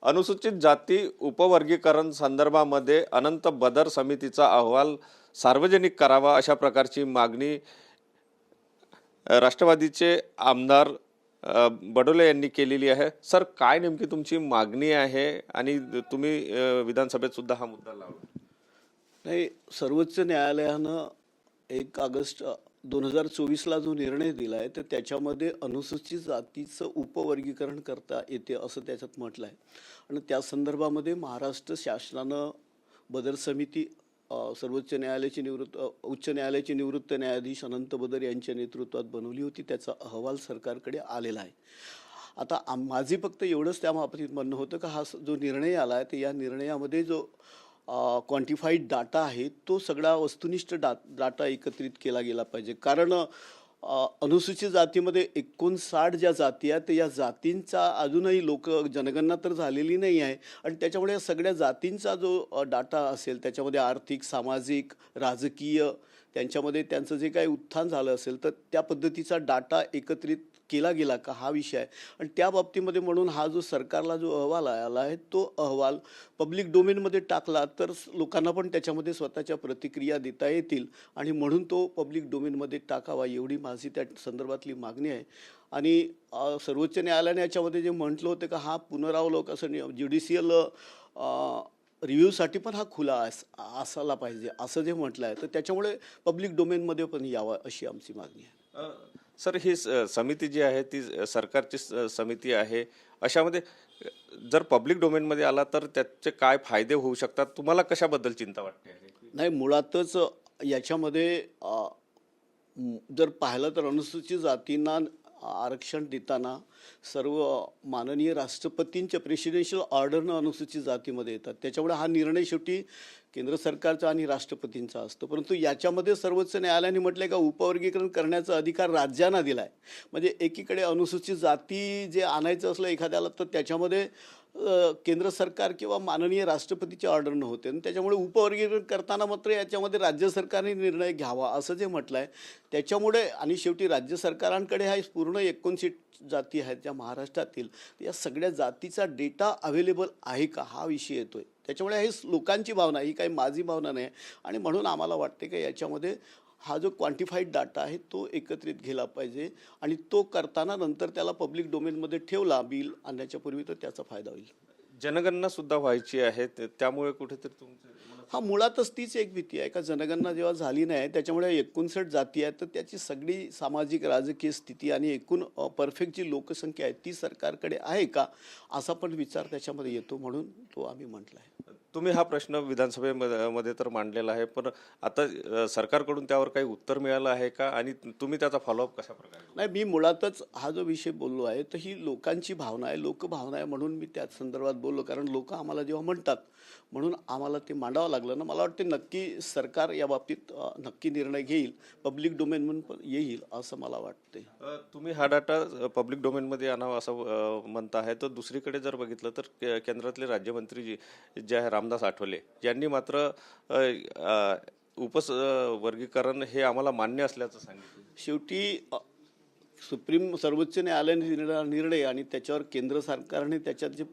अनुसूचित जाती उपवर्गीकरण संदर्भामध्ये अनंत बदर समितीचा अहवाल सार्वजनिक करावा अशा प्रकारची मागणी राष्ट्रवादीचे आमदार बडोले यांनी केलेली आहे। सर, काय नेमकी तुमची मागणी आहे आणि तुम्ही विधानसभेत सुद्धा हा मुद्दा लावला? नाही, सर्वोच्च न्यायालयानं 1 ऑगस्ट 2024ला जो निर्णय दिला आहे तर त्याच्यामध्ये अनुसूचित जातीचं उपवर्गीकरण करता येते असं त्याच्यात म्हटलं आहे। आणि त्या संदर्भामध्ये महाराष्ट्र शासनानं बदर समिती सर्वोच्च न्यायालयाचे उच्च न्यायालयाचे निवृत्त न्यायाधीश अनंत बदर यांच्या नेतृत्वात बनवली होती। त्याचा अहवाल सरकारकडे आलेला आहे। आता माझी फक्त एवढंच त्या बाबतीत म्हणणं होतं का हा जो निर्णय आला आहे तर या निर्णयामध्ये जो क्वांटिफाईड डाटा आहे तो सगळा वस्तुनिष्ठ डाटा एकत्रित केला गेला पाहिजे। कारण अनुसूचित जातीमध्ये 59 ज्या जाती आहेत या जातींचा अजूनही जनगणना तर झालेली नाही आहे आणि त्याच्यामुळे या सगळ्या जातींचा जो डाटा असेल त्याच्यामध्ये आर्थिक, सामाजिक, राजकीय त्यांच्यामध्ये त्यांचं जे काही उत्थान झालं असेल तर त्या पद्धतीचा डाटा एकत्रित केला गेला का हा विषय आहे। आणि त्या बाबतीमध्ये म्हणून हा जो सरकारला जो अहवाल आला आहे तो अहवाल पब्लिक डोमेनमध्ये टाकला तर लोकांना पण त्याच्यामध्ये स्वतःच्या प्रतिक्रिया देता येतील आणि म्हणून तो पब्लिक डोमेनमध्ये टाकावा एवढी माझी त्या संदर्भातली मागणी आहे। आणि सर्वोच्च न्यायालयाने याच्यामध्ये जे म्हटलं होतं का हा पुनरावलोकन ज्युडिशियल रिव्ह्यूसाठी पण हा खुला असायला पाहिजे असं जे म्हटलं आहे तर त्याच्यामुळे पब्लिक डोमेनमध्ये पण यावा अशी आमची मागणी आहे। सर, ही समिती जी आहे ती सरकारची समिती आहे, अशामध्ये जर पब्लिक डोमेनमध्ये आला तर त्याचे काय फायदे होऊ शकतात? तुम्हाला कशाबद्दल चिंता वाटते? नाही, मुळातच याच्यामध्ये जर पाहिलं तर अनुसूचित जातींना आरक्षण देताना सर्व माननीय राष्ट्रपतींच्या प्रेसिडेन्शियल ऑर्डरनं अनुसूचित जातीमध्ये येतात। त्याच्यामुळे हा निर्णय शेवटी केंद्र सरकारचा आणि राष्ट्रपतींचा असतो। परंतु याच्यामध्ये सर्वोच्च न्यायालयाने म्हटले का उपवर्गीकरण करण्याचा अधिकार राज्यांना दिला आहे। म्हणजे एकीकडे अनुसूचित जाती जे आणायचं असलं एखाद्याला तर त्याच्यामध्ये केंद्र सरकार किंवा माननीय राष्ट्रपतीच्या ऑर्डरनं होते आणि त्याच्यामुळे उपवर्गीकरण करताना मात्र याच्यामध्ये राज्य सरकारने निर्णय घ्यावा असं जे म्हटलं आहे त्याच्यामुळे आणि शेवटी राज्य सरकारांकडे हा पूर्ण 59 जाती आहेत ज्या महाराष्ट्रातील या सगळ्या जातीचा डेटा अवेलेबल आहे का हा विषय येतोय। त्याच्यामुळे ही लोकांची भावना, ही काही माझी भावना नाही आणि म्हणून आम्हाला वाटते की याच्यामध्ये हा जो क्वांटिफाईड डाटा आहे तो एकत्रित केला पाहिजे आणि तो करताना नंतर त्याला पब्लिक डोमेनमध्ये ठेवला बिल आणण्याच्या पूर्वी तर त्याचा फायदा होईल। जनगणना सुद्धा व्हायची आहे त्यामुळे कुठेतरी तुमचं हा मुळातच तीच एक भीती आहे का जनगणना जेव्हा झाली नाही त्याच्यामुळे 59 जाती आहेत तर त्याची सगळी सामाजिक राजकीय स्थिती आणि एकूण परफेक्ट जी लोकसंख्या आहे ती सरकारकडे आहे का असा पण विचार त्याच्यामध्ये येतो म्हणून तो आम्ही म्हटलं आहे। तुम्ही हा प्रश्न विधानसभेमध्ये तर मांडलेला आहे पण आता सरकारकडून त्यावर काही उत्तर मिळालं आहे का आणि तुम्ही त्याचा फॉलोअप कशा प्रकारे? नाही, मी मुळातच हा जो विषय बोललो आहे तर ही लोकांची भावना आहे, लोकभावना आहे म्हणून मी त्या संदर्भात बोललो। कारण लोक आम्हाला जेव्हा म्हणतात म्हणून आम्हाला ते मांडावं लागलं ना। मला वाटते नक्की सरकार या बाबतीत नक्की निर्णय घेईल, पब्लिक डोमेन पण येईल असं मला वाटते। तुम्ही हा डाटा पब्लिक डोमेनमध्ये आणावा असं म्हणता आहे तर दुसरीकडे जर बघितलं तर केंद्रातले राज्यमंत्री जे आहे रामदास आठवले यांनी मात्र उपवर्गीकरण हे आम्हाला मान्य असल्याचं सांगितलं। शेवटी सर्वोच्च न्यायालयाने निर्णय आणि त्याच्यावर केंद्र सरकारने त्याच्यात जे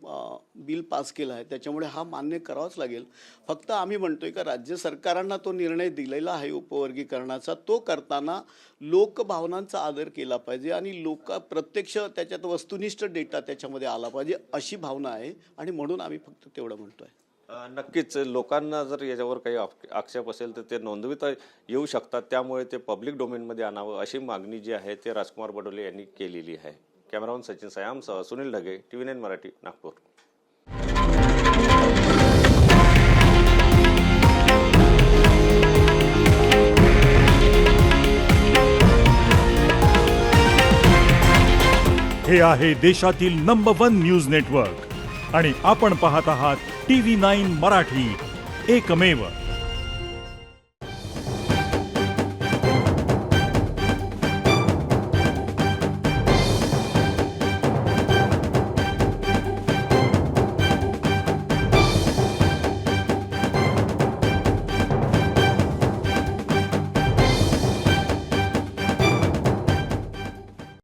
बिल पास केलं आहे त्याच्यामुळे हा मान्य करावाच लागेल। फक्त आम्ही म्हणतोय का राज्य सरकारांना तो निर्णय दिलेला आहे उपवर्गीकरणाचा तो करताना लोकभावनांचा आदर केला पाहिजे आणि प्रत्यक्ष त्याच्यात वस्तुनिष्ठ डेटा त्याच्यामध्ये आला पाहिजे अशी भावना आहे आणि म्हणून आम्ही फक्त तेवढं म्हणतोय। नक्कीच लोकांना जर याच्यावर काही आक्षेप असेल तर ते नोंदविता येऊ शकतात, त्यामुळे ते पब्लिक डोमेनमध्ये आणावं अशी मागणी जी आहे ते राजकुमार बडोले यांनी केलेली आहे। कॅमेरामन सचिन सयामसह सुनील ढगे, TV9 मराठी, नागपूर। हे आहे देशातील नंबर 1 न्यूज नेटवर्क आणि आपण पाहत आहात TV9 मराठी, एकमेव।